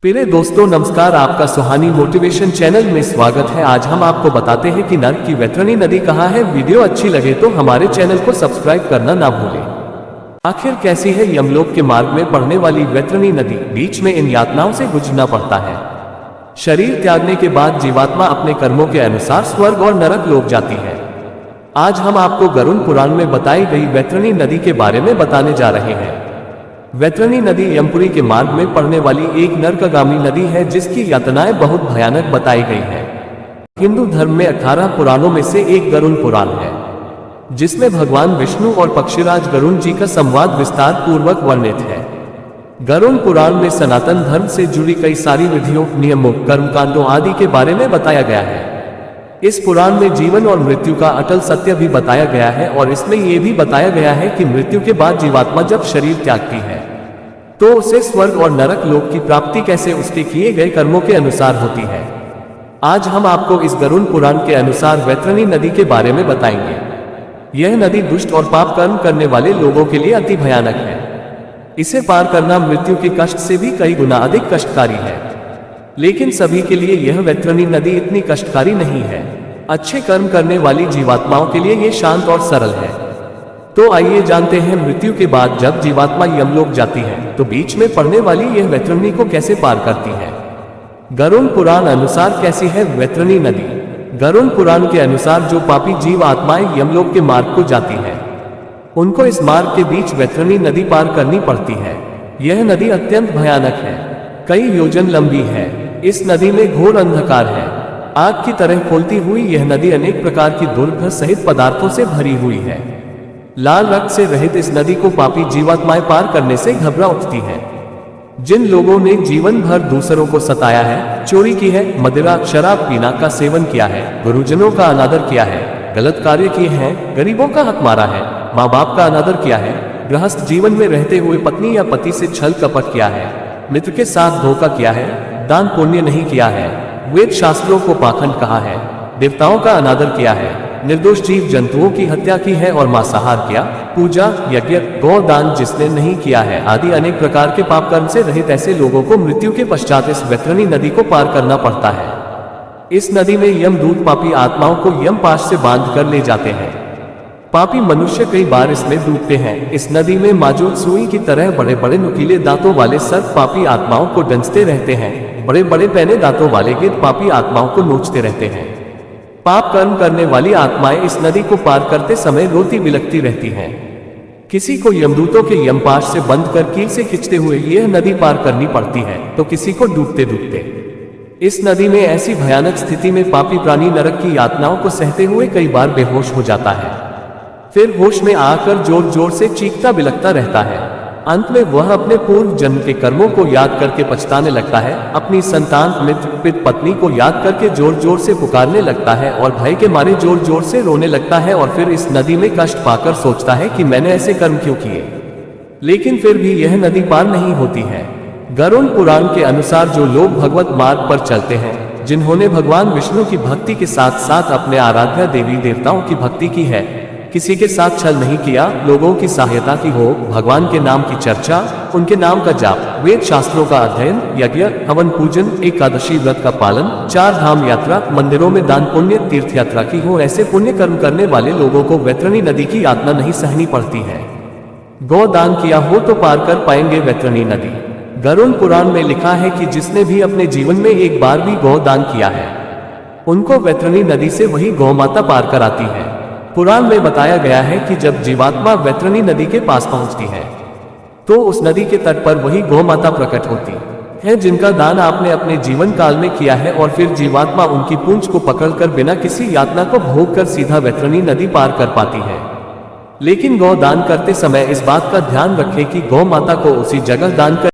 प्रिय दोस्तों नमस्कार, आपका सुहानी मोटिवेशन चैनल में स्वागत है। आज हम आपको बताते हैं कि नर्क की वैतरणी नदी कहाँ है। वीडियो अच्छी लगे तो हमारे चैनल को सब्सक्राइब करना ना भूलें। आखिर कैसी है यमलोक के मार्ग में पड़ने वाली वैतरणी नदी? बीच में इन यातनाओं से गुजरना पड़ता है। शरीर त्यागने के बाद जीवात्मा अपने कर्मों के अनुसार स्वर्ग और नरक लोक जाती है। आज हम आपको गरुड़ पुराण में बताई गई वैतरणी नदी के बारे में बताने जा रहे हैं। वैतरणी नदी यमपुरी के मार्ग में पड़ने वाली एक नरकगामी नदी है, जिसकी यातनाएं बहुत भयानक बताई गई हैं। हिंदू धर्म में 18 पुराणों में से एक गरुड़ पुराण है, जिसमें भगवान विष्णु और पक्षीराज गरुड़ जी का संवाद विस्तार पूर्वक वर्णित है। गरुड़ पुराण में सनातन धर्म से जुड़ी कई सारी विधियों, नियमों, कर्मकांडों आदि के बारे में बताया गया है। इस पुराण में जीवन और मृत्यु का अटल सत्य भी बताया गया है, और इसमें यह भी बताया गया है कि मृत्यु के बाद जीवात्मा जब शरीर त्यागती है तो उसे स्वर्ग और नरक लोक की प्राप्ति कैसे उसके किए गए कर्मों के अनुसार होती है। आज हम आपको इस गरुड़ पुराण के अनुसार वैतरणी नदी के बारे में बताएंगे। यह नदी दुष्ट और पाप कर्म करने वाले लोगों के लिए अति भयानक है। इसे पार करना मृत्यु के कष्ट से भी कई गुना अधिक कष्टकारी है। लेकिन सभी के लिए यह वैतरणी नदी इतनी कष्टकारी नहीं है। अच्छे कर्म करने वाली जीवात्माओं के लिए यह शांत और सरल है। तो आइए जानते हैं, मृत्यु के बाद जब जीवात्मा यमलोक जाती है तो बीच में पड़ने वाली यह वैतरणी को कैसे पार करती है। गरुड़ पुराण अनुसार कैसी है वैतरणी नदी? गरुड़ पुराण के अनुसार जो पापी जीव आत्माएं यमलोक के मार्ग को जाती है, उनको इस मार्ग के बीच वैतरणी नदी पार करनी पड़ती है। यह नदी अत्यंत भयानक है, कई योजन लंबी है। इस नदी में घोर अंधकार है। आग की तरह खोलती हुई यह नदी अनेक प्रकार की दुर्गंध सहित पदार्थों से भरी हुई है। लाल रक्त से रहित इस नदी को पापी जीवात्माएं पार करने से घबरा उठती हैं। जिन लोगों ने जीवन भर दूसरों को सताया है, चोरी की है, मदिरा शराब पीना का सेवन किया है, गुरुजनों का अनादर किया है, गलत कार्य किए हैं, गरीबों का हक मारा है, माँ बाप का अनादर किया है, गृहस्थ जीवन में रहते हुए पत्नी या पति से छल कपट किया है, मित्र के साथ धोखा किया है, दान पुण्य नहीं किया है, वेद शास्त्रों को पाखंड कहा है, देवताओं का अनादर किया है, निर्दोष जीव जंतुओं की हत्या की है और मांसाहार किया, पूजा, यज्ञ, गौदान जिसने नहीं किया है आदि अनेक प्रकार के पाप कर्म से रहित ऐसे लोगों को मृत्यु के पश्चात इस वैतरणी नदी को पार करना पड़ता है। इस नदी में यमदूत पापी आत्माओं को यमपाश से बांध कर ले जाते हैं। पापी मनुष्य कई बार इसमें डूबते हैं। इस नदी में मौजूद सुई की तरह बड़े बड़े नुकीले दांतों वाले सर्प पापी आत्माओं को डंसते रहते हैं। बड़े बड़े पैने दांतों वाले गिद्ध पापी आत्माओं को नोचते रहते हैं। पाप कर्म करने वाली आत्माएं इस नदी को पार करते समय रोती बिलखती रहती हैं। किसी को यमदूतों के यमपाश से बंद कर कील से खींचते हुए यह नदी पार करनी पड़ती है, तो किसी को डूबते डूबते। इस नदी में ऐसी भयानक स्थिति में पापी प्राणी नरक की यातनाओं को सहते हुए कई बार बेहोश हो जाता है। फिर होश में आकर जोर जोर से चीखता बिलखता रहता है। अंत में वह अपने पूर्व जन्म के कर्मों को याद करके पछताने लगता है, अपनी संतान, मित्र, पिता, पत्नी को याद करके जोर जोर से पुकारने लगता है और भय के मारे जोर जोर से रोने लगता है, और फिर इस नदी में कष्ट पाकर सोचता है कि मैंने ऐसे कर्म क्यों किए। लेकिन फिर भी यह नदी पार नहीं होती है। गरुड़ पुराण के अनुसार जो लोग भगवत मार्ग पर चलते हैं, जिन्होंने भगवान विष्णु की भक्ति के साथ साथ अपने आराध्य देवी देवताओं की भक्ति की है, किसी के साथ छल नहीं किया, लोगों की सहायता की हो, भगवान के नाम की चर्चा, उनके नाम का जाप, वेद शास्त्रों का अध्ययन, यज्ञ, हवन, पूजन, एकादशी व्रत का पालन, 4 धाम यात्रा, मंदिरों में दान पुण्य, तीर्थ यात्रा की हो, ऐसे पुण्य कर्म करने वाले लोगों को वैतरणी नदी की यातना नहीं सहनी पड़ती है। गौदान किया हो तो पार कर पाएंगे वैतरणी नदी। गरुड़ पुराण में लिखा है कि जिसने भी अपने जीवन में एक बार भी गौदान किया है, उनको वैतरणी नदी से वही गौ माता पार कराती है। पुराण में बताया गया है कि जब जीवात्मा वैतरणी नदी के पास पहुंचती है तो उस नदी के तट पर वही गौ माता प्रकट होती है, जिनका दान आपने अपने जीवन काल में किया है, और फिर जीवात्मा उनकी पूंछ को पकड़कर बिना किसी यातना को भोग कर सीधा वैतरणी नदी पार कर पाती है। लेकिन गौ दान करते समय इस बात का ध्यान रखें कि गौ माता को उसी जगह दान कर